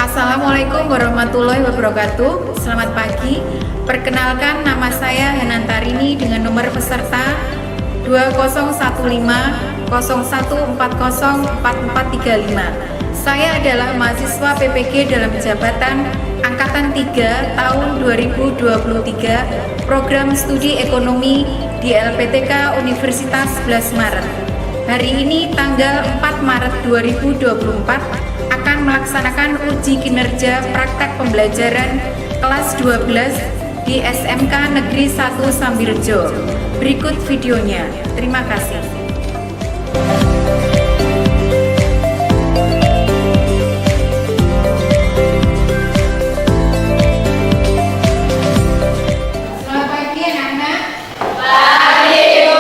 Assalamualaikum warahmatullahi wabarakatuh. Selamat pagi. Perkenalkan, nama saya Henantarini dengan nomor peserta 201501404435. Saya adalah mahasiswa PPG dalam jabatan Angkatan 3 tahun 2023 Program Studi Ekonomi di LPTK Universitas 11 Maret. Hari ini tanggal 4 Maret 2024 akan melaksanakan uji kinerja praktek pembelajaran kelas 12 di SMK Negeri 1 Sambirejo. Berikut videonya. Terima kasih. Selamat pagi anak-anak. Pagi, Bu.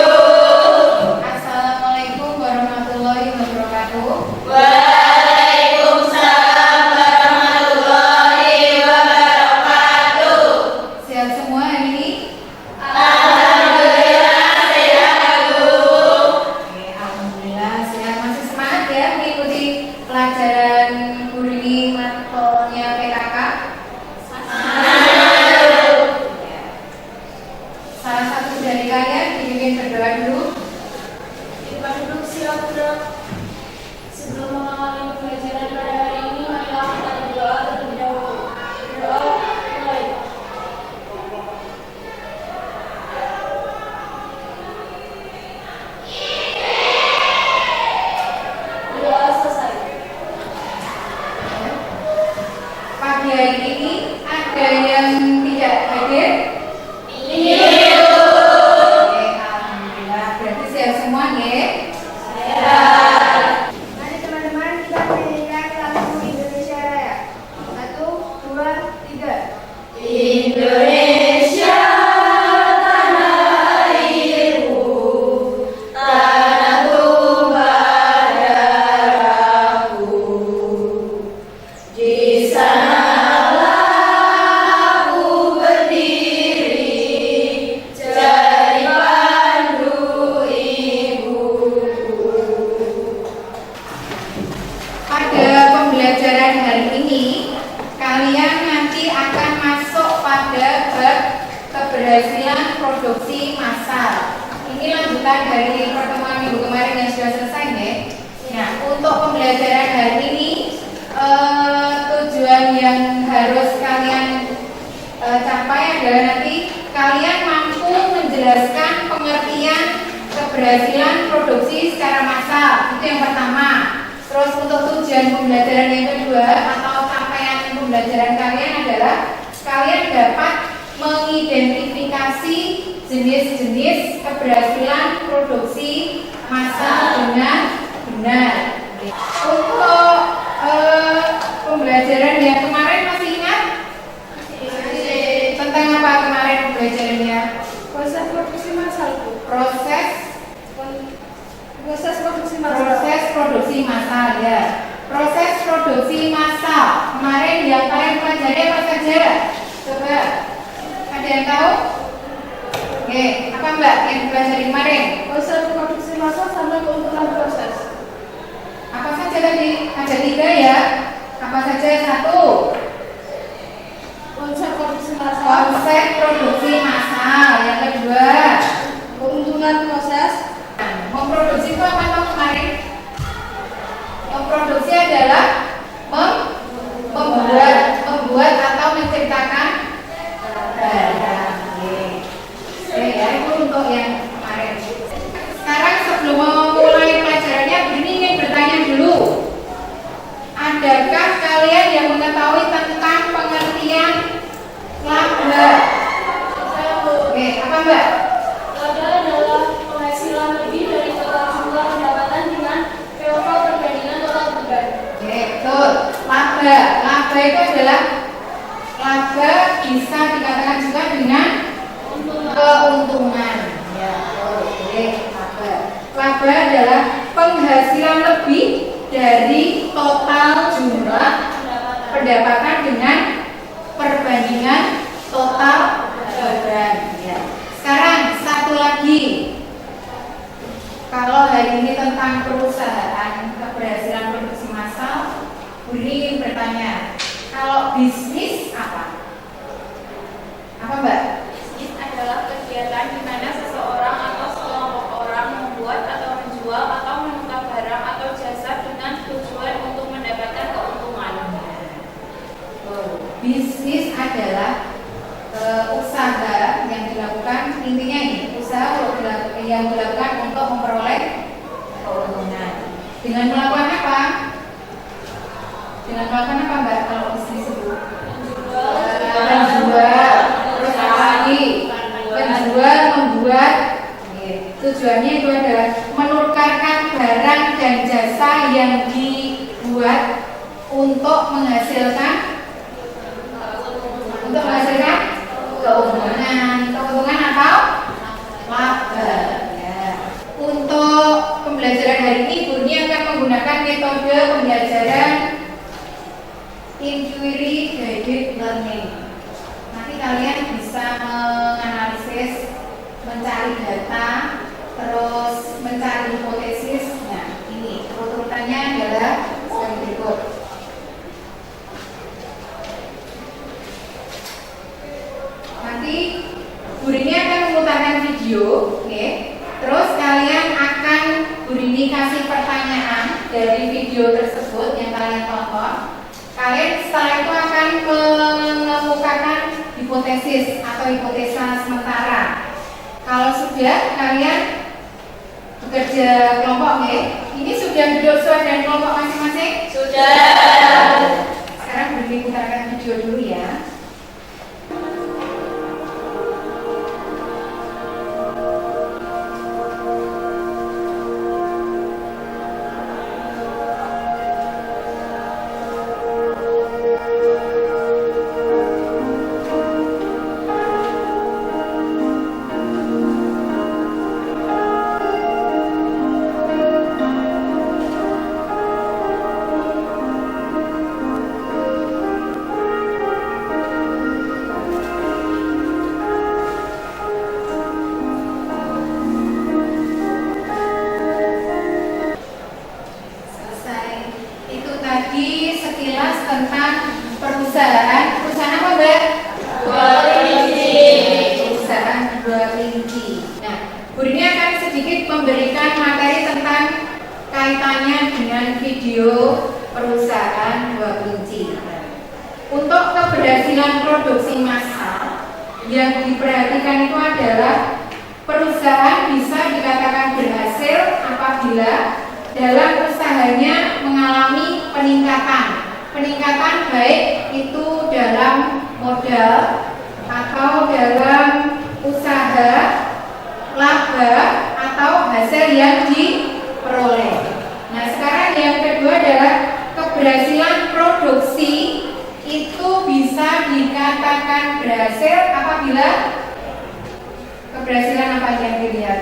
Assalamualaikum warahmatullahi wabarakatuh. Pelajaran guru ini matkulnya PKK. Salah satu dari kalian dibimbing berdoa dulu. Kita duduk siap gerak. Sebelum mengawali pembelajaran pada hari ini, marilah kita berdoa terlebih dahulu. Berdoa mulai. Berdoa selesai. Pagi hari ini ada yang tidak hadir? Iya. Oke, alhamdulillah. Berarti siap semua ya? Mari teman-teman kita menyanyikan lagu Indonesia Raya. 1, 2, 3. Indonesia tanah airku, tanah tumpah darahku. Di sanalah aku berdiri, jadi pandu ibuku. Pada pembelajaran hari ini, kalian nanti akan masuk pada bab keberhasilan produksi massal. Ini lanjutan dari pertemuan minggu kemarin yang sudah selesai ya. Nah, untuk pembelajaran hari ini, tujuan yang harus kalian capai adalah nanti kalian mampu menjelaskan pengertian keberhasilan produksi secara massal. Itu yang pertama. Terus untuk tujuan pembelajaran yang kedua atau capaian pembelajaran kalian adalah kalian dapat mengidentifikasi jenis-jenis keberhasilan produksi massal dengan benar. Untuk pembelajaran yang kemarin masih ingat? Tentang apa kemarin pembelajarannya? Proses produksi massal. Proses produksi massal ya. Proses produksi massal. Kemarin yang kalian pelajari apa saja? Coba ada yang tahu? Oke, apa Mbak yang dipelajari kemarin? Proses produksi massal sama keuntungan proses. Apa saja tadi? Ada 3 ya. Apa saja? 1. Konsep produksi massal. Konsep produksi massal. Yang kedua, Keuntungan proses. memproduksi itu apa tahu kemarin? Memproduksi adalah membuat atau menciptakan barang. Oke ya, itu untuk yang kemarin. Sekarang sebelum memulai pelajarannya, ini ingin bertanya dulu. Adakah kalian yang mengetahui tentang pengertian laba? Oke, apa Mbak? Laba adalah penghasilan lebih dari total jumlah pendapatan dengan POV perbandingan total beban. Oke, betul. Laba itu adalah laba bisa dikatakan keberhasilan lebih dari total jumlah pendapatan dengan perbandingan total beban. Ya. Sekarang satu lagi, kalau hari ini tentang perusahaan keberhasilan produksi massal, Bu ingin bertanya, kalau bisnis apa? Apa Mbak? Bisnis adalah kegiatan di mana seseorang atau sekelompok orang membuat atau menjual atau menukar barang atau jasa dengan tujuan untuk mendapatkan keuntungan. Bisnis adalah usaha yang dilakukan, intinya ini usaha yang dilakukan untuk memperoleh keuntungan. Dengan melakukan apa? Dengan melakukan apa Mbak kalau bisnis itu? Menjual, terus apa lagi? Menjual, membuat. Tujuannya itu adalah menukarkan barang dan jasa yang dibuat untuk menghasilkan keuntungan. Keuntungan atau laba. Ya. Untuk pembelajaran hari ini, Bu Ni akan menggunakan metode pembelajaran inquiry guided learning. Nanti kalian bisa menganalisis, mencari data, terus mencari hipotesis. Nah, ini urutannya adalah sebagai berikut. Nanti Bu Rini akan memutarkan video, oke? Terus kalian akan Bu Rini kasih pertanyaan dari video tersebut yang kalian tonton. Kalian setelah itu akan mengemukakan hipotesis atau hipotesa sementara. Kalau sudah, kalian bekerja kelompok, oke? Ini sudah duduk sesuai dengan kelompok masing-masing? Sudah. Sekarang Bu Rini putarkan video dulu ya. Perusahaan dua kelinci. Untuk keberhasilan produksi massal yang diperhatikan itu adalah perusahaan bisa dikatakan berhasil apabila dalam usahanya mengalami peningkatan baik itu dalam modal atau dalam usaha, laba atau hasil yang diperoleh. Nah, sekarang yang kedua adalah keberhasilan produksi itu bisa dikatakan berhasil apabila keberhasilan apa yang dilihat?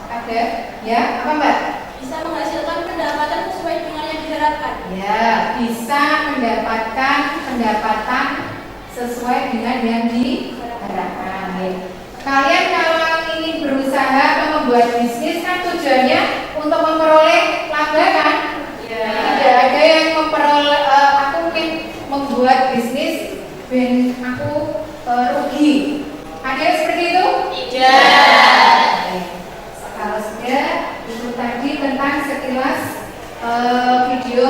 Ada? Ya, apa Mbak? Bisa menghasilkan pendapatan sesuai dengan yang diharapkan. Ya, bisa mendapatkan pendapatan sesuai dengan yang diharapkan. Kalian kalau ingin berusaha atau membuat bisnis kan tujuannya untuk memperoleh laba kan? Ya. Tidak ada yang memperoleh, aku mungkin membuat bisnis dan aku rugi. Ada yang seperti itu? Tidak. Kalau sudah, itu tadi tentang sekilas video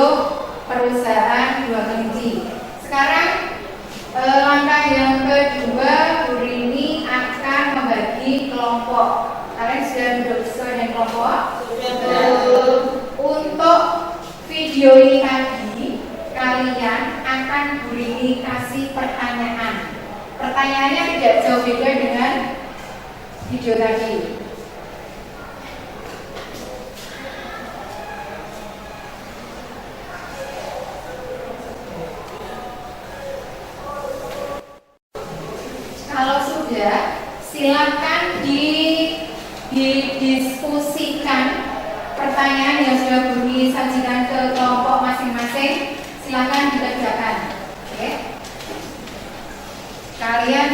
perusahaan dua kelinci. Sekarang langkah yang kedua, Bu Rini akan membagi kelompok. Kalian sudah duduk sesuai dengan kelompok? Sudah. Untuk video ini tadi, kalian akan Bu Rini kasih pertanyaan. Pertanyaannya tidak jauh beda dengan video tadi. Kalau sudah, silakan didiskusikan pertanyaan yang sudah Bumi sajikan ke kelompok masing-masing. Silakan dikerjakan. Oke. Kalian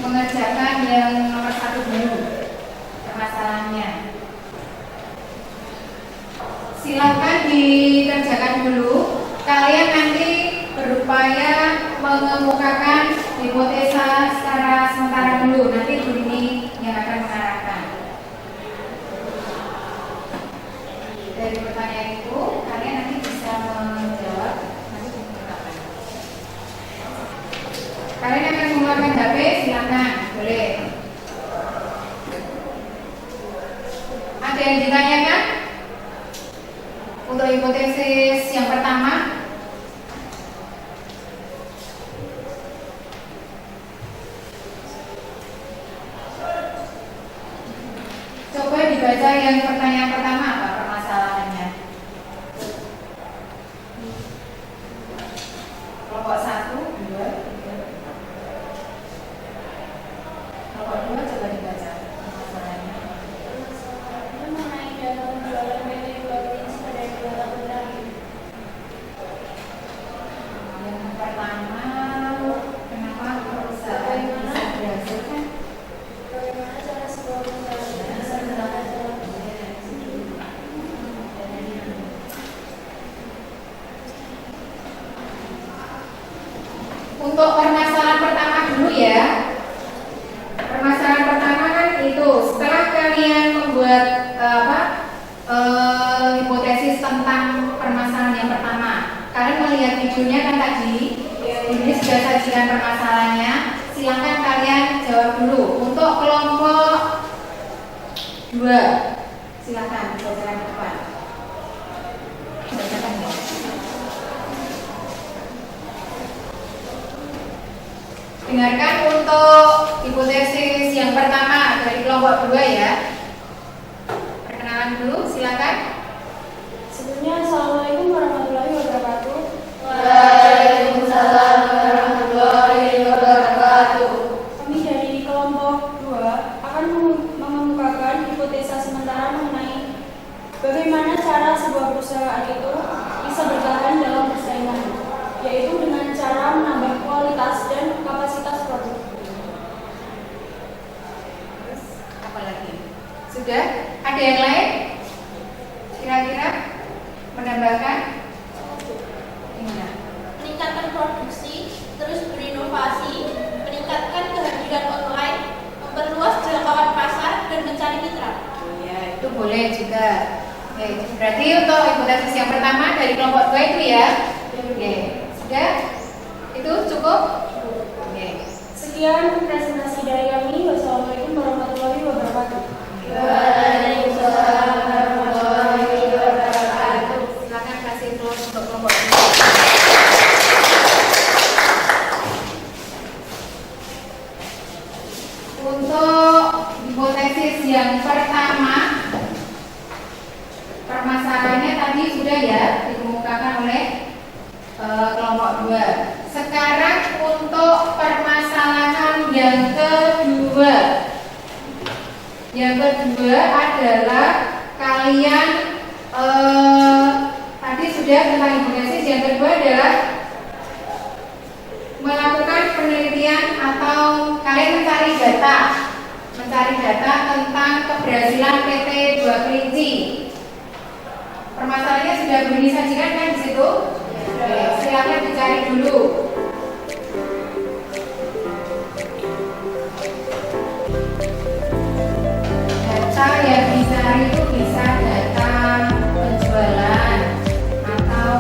mengerjakan yang nomor 1 dulu permasalahannya. Silakan dikerjakan dulu. Kalian nanti berupaya mengemukakan hipotesa secara sementara dulu. Nanti Bu ini yang akan mengarahkan. Dari pertanyaan itu, kalian nanti bisa menjawab. Nanti dimukakan. Kalian akan mengeluarkan HP, silakan, boleh. Ada yang ditanyakan? Untuk hipotesis yang pertama, coba dibaca yang pertanyaan pertama apa permasalahannya. Kelompok 1, 2, 3. Kelompok 2 coba dibaca permasalahannya. Mengenai dana penjualan PT Dua Kelinci pada 2 tahun terakhir. Yang pertama, kenapa perusahaan bisa berhasilkan? Bagaimana cara sebuah perusahaan bisa bertahan dalam Untuk permasalahan pertama dulu ya. Permasalahan pertama kan itu setelah kalian membuat hipotesis tentang permasalahan yang pertama, kalian melihat videonya kan tadi. Ini sudah sajikan permasalahannya. Silakan kalian jawab dulu. Untuk kelompok 2, silakan dibacakan ke depan. Bacakan ya. Dengarkan untuk hipotesis yang pertama dari kelompok 2 ya. Perkenalan dulu, silakan. Sebelumnya, Assalamualaikum warahmatullahi wabarakatuh. Waalaikumsalam warahmatullahi wabarakatuh. Kami dari kelompok 2 akan mengemukakan hipotesa sementara mengenai bagaimana cara sebuah perusahaan itu bisa bertahan dalam persaingan, yaitu dengan cara menambah kualitas dan kapasitas produk. Apa lagi? Sudah? Ada yang lain? Kira-kira menambahkan? Gimana? Meningkatkan produksi, terus berinovasi, meningkatkan kehadiran online, memperluas jangkauan pasar, dan mencari mitra. Ya, itu boleh juga. Oke, berarti untuk hipotesis yang pertama dari kelompok 2 itu ya. Oke, sudah? Itu cukup? Oke. Sekian presentasi dari kami. Wassalamualaikum warahmatullahi wabarakatuh. Waalaikumsalam warahmatullahi wabarakatuh. Silakan kasih close untuk kelompok 2. Untuk hipotesis yang pertama, permasalahannya tadi sudah ya dikemukakan oleh kelompok 2. Sekarang untuk permasalahan yang kedua. Yang kedua adalah kalian tadi sudah tentang hipotesis. Yang kedua adalah melakukan penelitian atau kalian mencari data tentang keberhasilan PT Dua Kelinci. Permasalahannya sudah Bumi sajikan kan di situ? Oke, silakan dicari dulu. Data yang dicari itu bisa data penjualan atau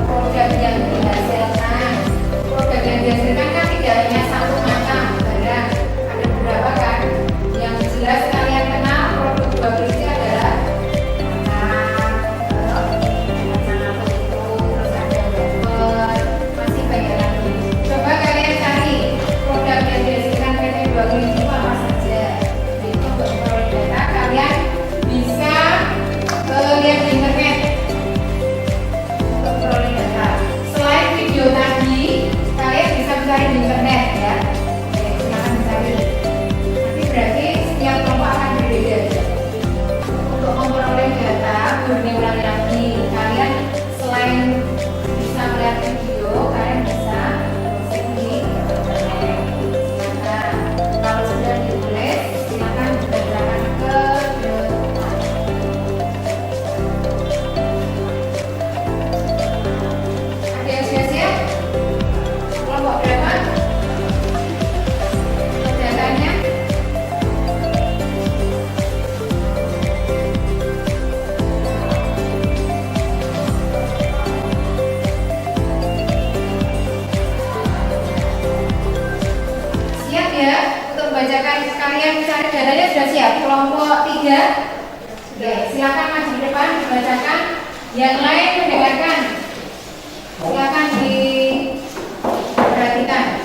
produk yang dihasilkan. Produk yang dihasilkan kan tidak hanya satu macam barang, ada beberapa kan. Yang jelas kalian kenal produk Dua Kelinci adalah kacang apa itu, terus ada wafer, dibacakan kalian cari datanya sudah siap. Kelompok 3. Oke, silakan maju ke depan dibacakan. Yang lain mendengarkan. Silakan diperhatikan.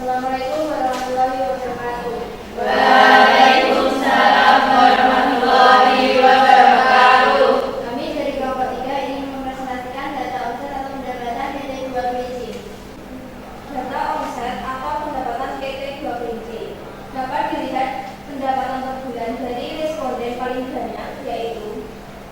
Assalamualaikum warahmatullahi wabarakatuh. Waalaikumsalam warahmatullahi wabarakatuh. Kami dari kelompok 3 ingin mempresentasikan data omset atau pendapatan PT 2 Kelinci. Data omset atau pendapatan PT 2 Kelinci dapat dilihat pendapatan per bulan dari responden paling banyak, yaitu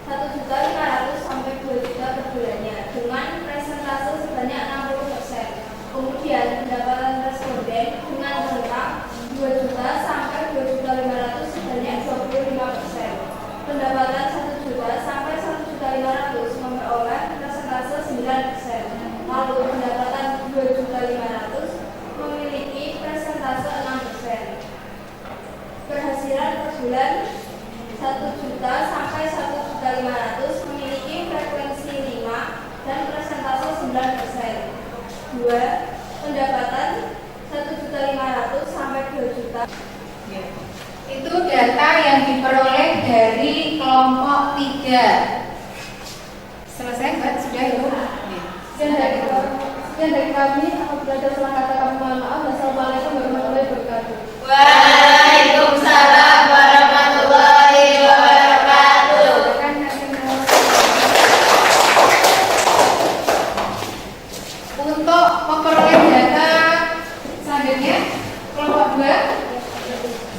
1.500.000 sampai 2 juta per bulannya dengan presentase sebanyak 60%. Kemudian pendapatan responden dengan rentang 2 juta sampai 2.500.000 sebanyak 25%. Pendapatan 1 juta sampai 1.500.000 memperoleh presentase 9%. Lalu pendapatan 2.500.000 memiliki presentase 6%. Berhasilan per bulan 1 juta sampai 1.500.000 memiliki frekuensi 5 dan presentase 9%. 2. Pendapatan 1.500.000 sampai 2 juta. Itu data yang diperoleh dari kelompok 3. Selesai, Mbak? Sudah ya? Sekian dari kami. Apabila ada salah kata kami mohon maaf. Wassalamualaikum warahmatullahi wabarakatuh. Waalaikumsalam warahmatullahi wabarakatuh. Untuk memperoleh data selanjutnya, kelompok 2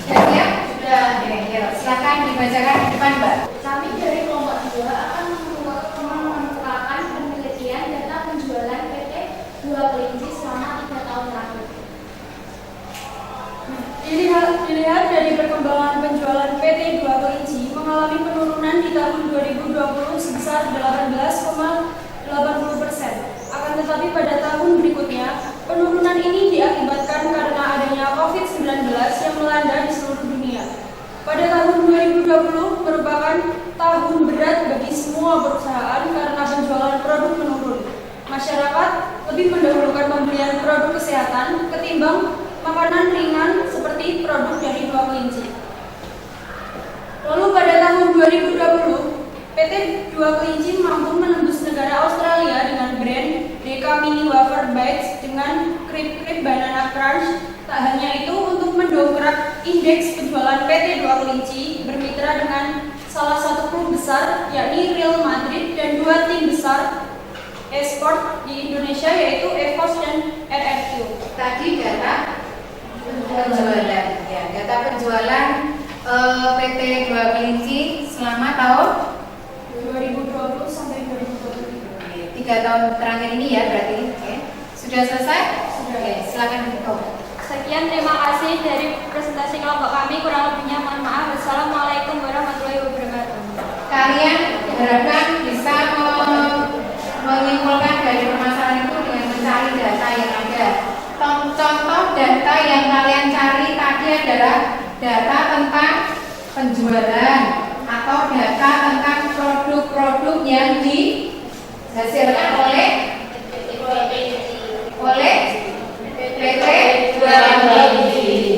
sudah siap? Sudah. Ya, silakan dibacakan di depan, Mbak. Kami dari kelompok 2 akan mengumpulkan penelitian data penjualan PT 2 Kelinci selama 3 tahun terakhir. Dilihat dari perkembangan penjualan PT 2 Kelinci mengalami penurunan di tahun 2020 sebesar 18,80%. Akan tetapi pada tahun berikutnya, penurunan ini diakibatkan karena adanya COVID-19 yang melanda di seluruh dunia. Pada tahun 2020 merupakan tahun berat bagi semua perusahaan karena penjualan produk menurun. Masyarakat lebih mendahulukan pembelian produk kesehatan ketimbang makanan ringan seperti produk dari 2 Kelinci. Lalu pada tahun 2020, PT 2 Kelinci mampu menembus negara Australia dengan brand Deka Mini Wafer Bites dengan krip-krip Banana Crunch. Tak hanya itu, untuk mendongkrak indeks penjualan PT 2 Kelinci bermitra dengan salah satu klub besar yakni Real Madrid dan 2 tim besar e-sport di Indonesia yaitu EVOS dan RRQ. Tadi data penjualan, ya, data penjualan PT 2 Kelinci selama tahun 2020 sampai 2023. 3 tahun terakhir ini ya berarti. Oke. Sudah selesai? Sudah. Oke, silakan Biko. Sekian, terima kasih dari presentasi kelompok kami. Kurang lebihnya mohon maaf. Wassalamualaikum warahmatullahi wabarakatuh. Kalian diharapkan bisa menyimpulkan dari permasalahan itu dengan mencari data yang ada. Contoh data yang kalian cari tadi adalah data tentang penjualan atau data tentang produk-produk yang dihasilkan oleh PT 2 Kelinci.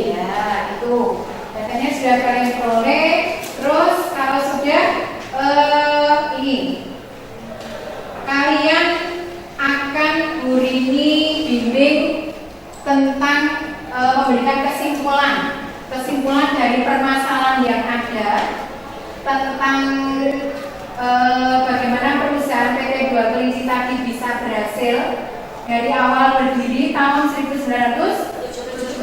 Ya, itu datanya sudah kalian peroleh. Terus kalau sudah ini kalian akan urini bimbing tentang memberikan kesimpulan dari permasalahan yang ada tentang bagaimana perusahaan PT 2 Kelinci tadi bisa berhasil dari awal berdiri tahun 1972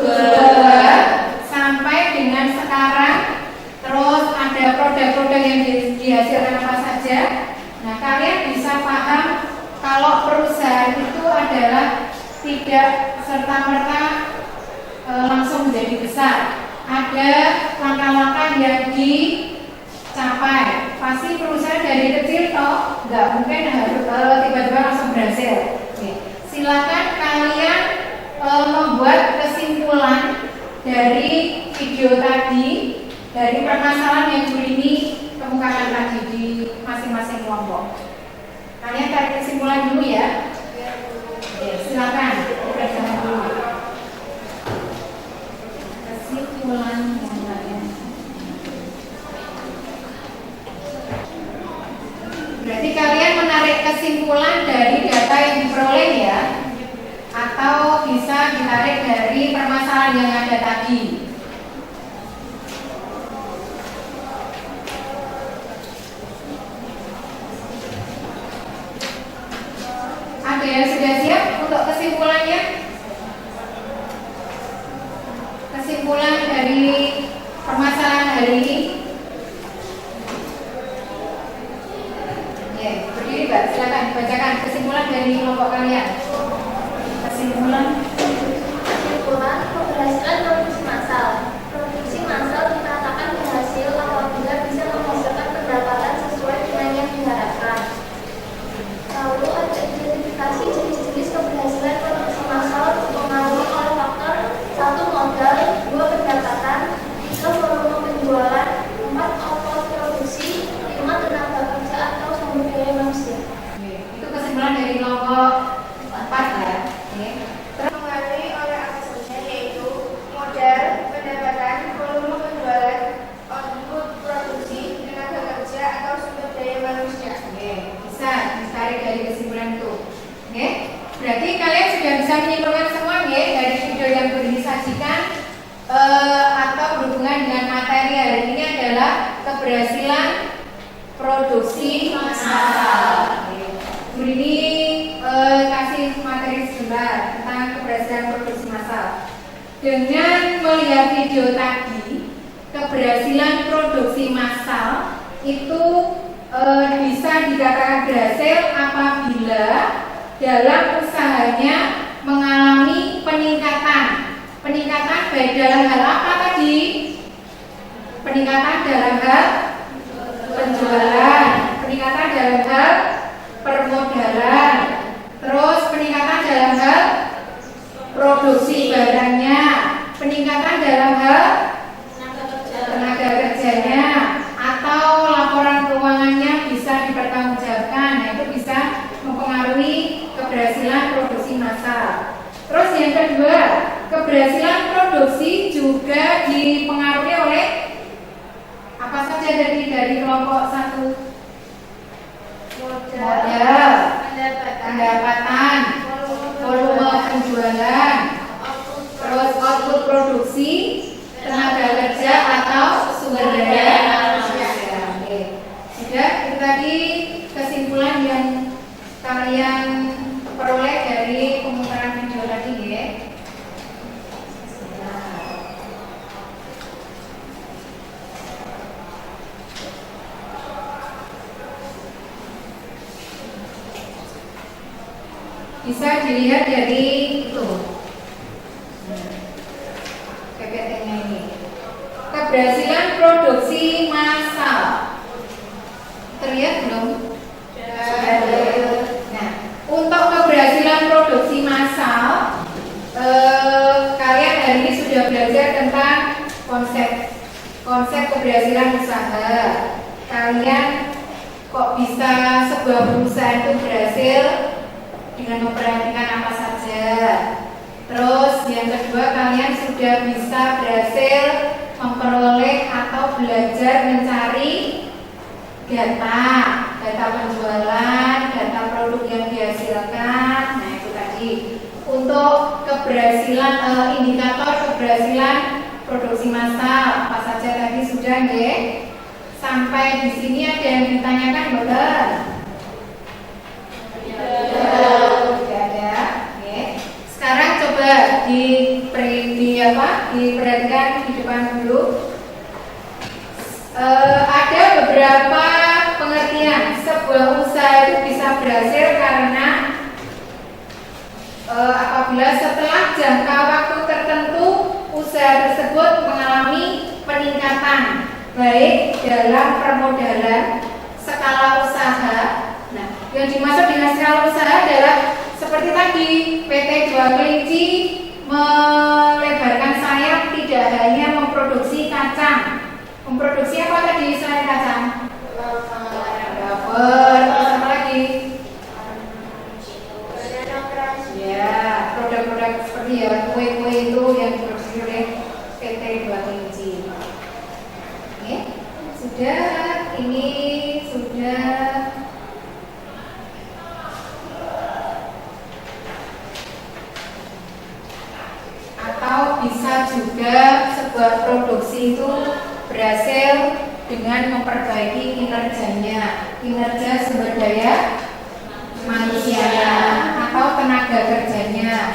sampai dengan sekarang. Terus ada produk-produk yang dihasilkan apa saja. Nah, kalian bisa paham kalau perusahaan itu adalah tidak serta-merta langsung menjadi besar. Ada langkah-langkah yang dicapai. Pasti perusahaan dari kecil toh nggak mungkin harus tiba-tiba langsung berhasil. Oke. Silakan kalian membuat kesimpulan dari ada tadi. Ada yang sudah siap untuk kesimpulannya? Kesimpulan dari permasalahan hari ini. Ya, berdiri Mbak, silakan bacakan kesimpulan dari kelompok kalian. Kesimpulan Keberhasilan produksi massal. Produksi massal dikatakan berhasil apabila bisa menghasilkan pendapatan sesuai dengan yang diharapkan. Lalu ada identifikasi jenis-jenis keberhasilan produksi massal dipengaruhi oleh faktor 1 modal, 2 pendapatan, 3 volume penjualan, 4 output produksi, 5 tenaga kerja atau sumber daya manusia. itu kesimpulan dari kelompok 4 ya. Dipengaruhi oleh apa saja, yaitu modal, pendapatan, volume penjualan, output produksi, tenaga kerja atau sumber daya manusia. Bisa ditarik dari kesimpulan itu. Berarti kalian sudah bisa menyimpulkan semua dari video yang sudah disajikan atau berhubungan dengan materi hari ini adalah keberhasilan produksi massal. Bu ini kasih materi sebentar tentang keberhasilan produksi massal. Dengan melihat video tadi, keberhasilan produksi massal itu bisa dikatakan berhasil apabila dalam usahanya mengalami peningkatan. Peningkatan baik dalam hal apa tadi? Peningkatan dalam hal penjualan, peningkatan dalam hal permodalan, terus peningkatan dalam hal produksi barangnya, peningkatan dalam hal tenaga kerjanya, atau laporan keuangannya bisa dipertanggungjawabkan. Nah, itu bisa mempengaruhi keberhasilan produksi massal. Terus yang kedua, keberhasilan produksi juga dipengaruhi oleh apa saja dari kelompok 1? Modal, pendapatan, volume penjualan, terus output produksi, tenaga kerja atau sumber daya manusia. Sudah, itu tadi kesimpulan yang kalian peroleh dari pemutaran video tadi ya. Bisa dilihat dari itu PPT-nya ini. Keberhasilan produksi massal. Terlihat belum? Nah, untuk keberhasilan produksi massal, kalian hari ini sudah belajar tentang konsep keberhasilan usaha. Kalian kok bisa sebuah perusahaan itu berhasil dengan memperhatikan apa saja. Terus yang kedua, kalian sudah bisa berhasil memperoleh atau belajar mencari data penjualan, data produk yang dihasilkan. Nah, itu tadi untuk keberhasilan indikator keberhasilan produksi massal apa saja tadi sudah ya. Sampai di sini ada yang ditanyakan betul? Tidak ada. Sekarang coba diperhatikan di depan dulu. Ada beberapa pengertian sebuah usaha itu bisa berhasil karena apabila setelah jangka waktu tertentu usaha tersebut mengalami peningkatan baik dalam permodalan, skala usaha. Nah, yang dimaksud dengan skala usaha adalah seperti tadi PT Dua Kelinci melebarkan sayap tidak hanya memproduksi kacang. Memproduksi apa tadi selain kacang? Rubber, terus apa lagi? Ya, produk-produk seperti ya kue-kue itu yang diproduksi oleh PT Dua Kelinci. Oke, sudah, ini sudah. Atau bisa juga sebuah produksi itu berhasil dengan memperbaiki kinerjanya, kinerja sumber daya manusianya atau tenaga kerjanya,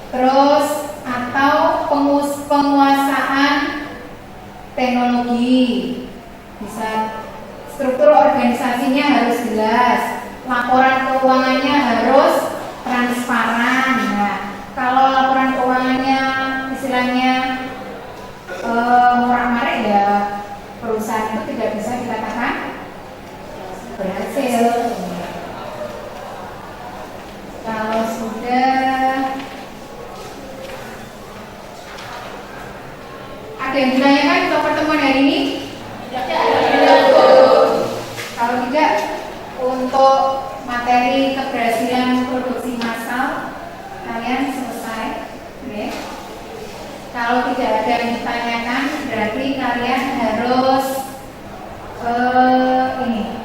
terus atau penguasaan teknologi, bisa struktur organisasinya harus jelas, laporan keuangannya harus transparan. Nah, kalau laporan keuangannya istilahnya murah-marih, ya perusahaan itu tidak bisa dikatakan berhasil. Kalau sudah ada yang ditanyakan untuk pertemuan hari ini? Kalau tidak, untuk materi keberhasilan produksi massal kalian selesai. Oke. Kalau tidak ada yang ditanyakan, berarti kalian harus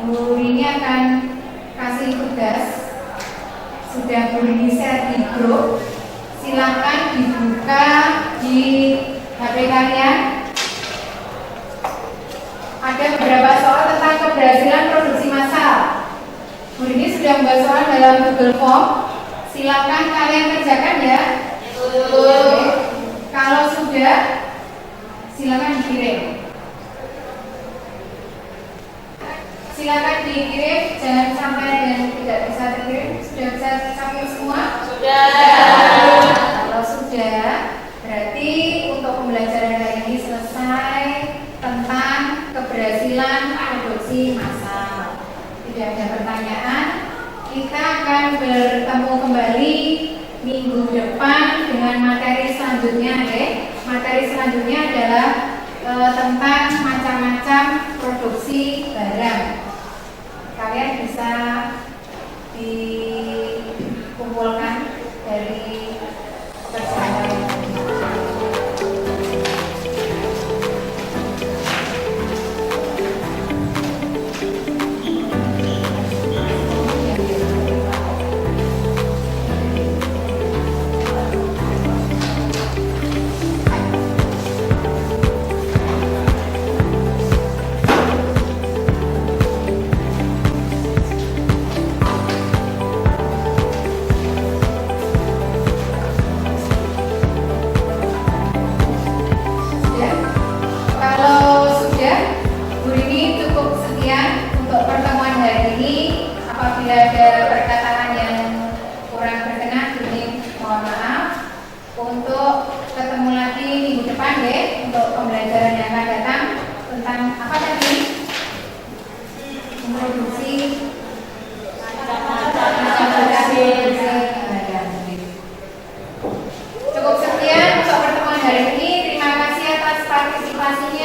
Bu ini akan kasih tugas. Sudah Bu ini share di grup. Silakan dibuka di HP kalian. Ada beberapa soal tentang keberhasilan produksi massal. Bu ini sudah membuat soal dalam Google Form. Silakan kalian kerjakan ya. Kalau sudah, silakan dikirim. Silakan dikirim, jangan sampai ada yang tidak bisa dikirim. Sudah bisa sampai semua? Sudah. Kalau sudah, berarti untuk pembelajaran hari ini selesai tentang keberhasilan produksi massal. Tidak ada pertanyaan. Kita akan bertemu kembali minggu depan dengan materi selanjutnya, Materi selanjutnya adalah tentang macam-macam produksi barang. Kalian bisa dikumpulkan dari pekerjaan. Apabila ada perkataan yang kurang berkenan, ini mohon maaf. Untuk ketemu lagi minggu depan untuk pembelajaran yang akan datang tentang apa tadi? Memproduksi cukup sekian untuk pertemuan hari ini. Terima kasih atas partisipasinya.